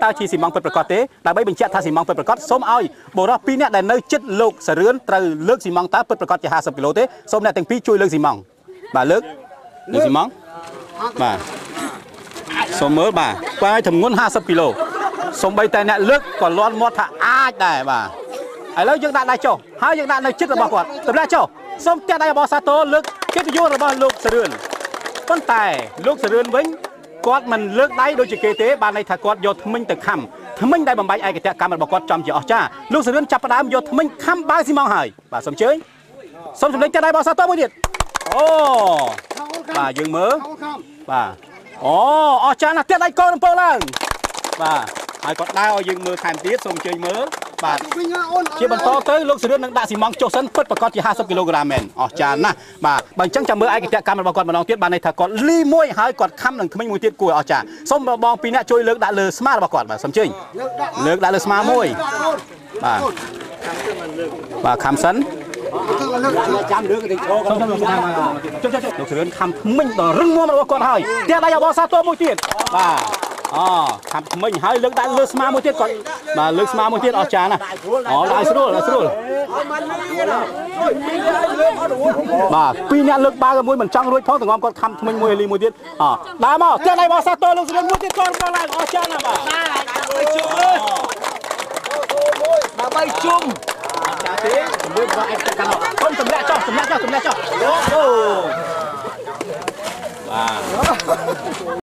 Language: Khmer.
តើជាស៊ីម៉ងពិតប្រាកដទេដើម្បីបញ្ជាក់ថាស៊ីម៉ងពិតប្រាកដសូមឲ្យបុរស2នាក់ដែលនៅជិតលោកសរឿនត្រូវលើកស៊ីម៉ងតើពិតប្រាកដជា50គីឡូទេសូមអ្នកទាំងពីរជួយលើកស៊ីម៉ងបាទលើកស៊ីម៉ងបាទសូមមើលបាទបើឲ្យធ្ងន់50គីឡូសូម្បីតែអ្នកលើកក៏លាន់មាត់ថាអាចដែរបាទឥឡូវយើងដាក់ដៃចុះហើយយើងដាក់នៅចិត្តរបស់គាត់ទម្លាក់ចុះសូមផ្ទះដៃរបស់សាទរលើកកិត្តិយសរបស់លោកសរឿនប៉ុន្តែលោកសរឿនវិញគាត់មិនលើកដៃដូចជាគេទេបានន័យថាគាត់យកធ្មេញទៅខំធ្មេញដែលបំបែកឯកតកម្មរបស់គាត់ចំជាអស្ចារ្យលោកសរឿនចាប់ផ្ដើមយកធ្មេញខំបើស៊ីម៉ងហើយបាទសូមអញ្ជើញសូមសម្លេងផ្ទះដៃរបស់សាទរមួយទៀតអូបាទយើងមើលបាទអូអស្ចារ្យណាស់ផ្ទះដៃកូនអំពើឡើងបាទហើយគាត់ដើរឲ្យយើងមើលថែមទៀតសូមអញ្ជើញមើលបាទជាបន្តទៅលោកសរឿននឹងដាក់ស៊ីម៉ងចុះសិនពិតប្រកបជា50គីឡូក្រាមមែនអស្ចារ្យណាស់បាទបើអញ្ចឹងចាំមើលឯកតកម្មរបស់គាត់ម្ដងទៀតបានន័យថាគាត់លីមួយហើយគាត់ខំនឹងធ្មេញមួយទៀតគួរអស្ចារ្យសូមបង2នាក់ជួយលើកដាក់លើស្មារបស់គាត់បាទសូមអញ្ជើញលើកដាក់លើស្មាមួយបាទខំសិនចាំលើកទៅឈរគាត់លោកសរឿនខំធ្មេញដល់រឹងមាំរបស់គាត់ហើយផ្ទះដៃរបស់សាទរមួយទៀតបាទអូខំថ្មិញហើយលើកដាក់លើស្មាមួយទៀតគាត់បាទលើកស្មាមួយទៀតអស្ចារ្យណាស់អូដាក់ស្រួលស្រួលបាទ2នាក់លើកបាល់មួយមិនចង់រួចផងទាំងងំគាត់ខំថ្មិញមួយលីមួយទៀតអូដើរមកផ្ទះដៃរបស់សាទរលោកសរឿនមួយទៀតគាត់ឡើងអស្ចារ្យណាស់បាទដើម្បីជុំអស្ចារ្យទេជាមួយបងអេកកាន់មកខ្ញុំទម្លាក់ចុះអូបាទ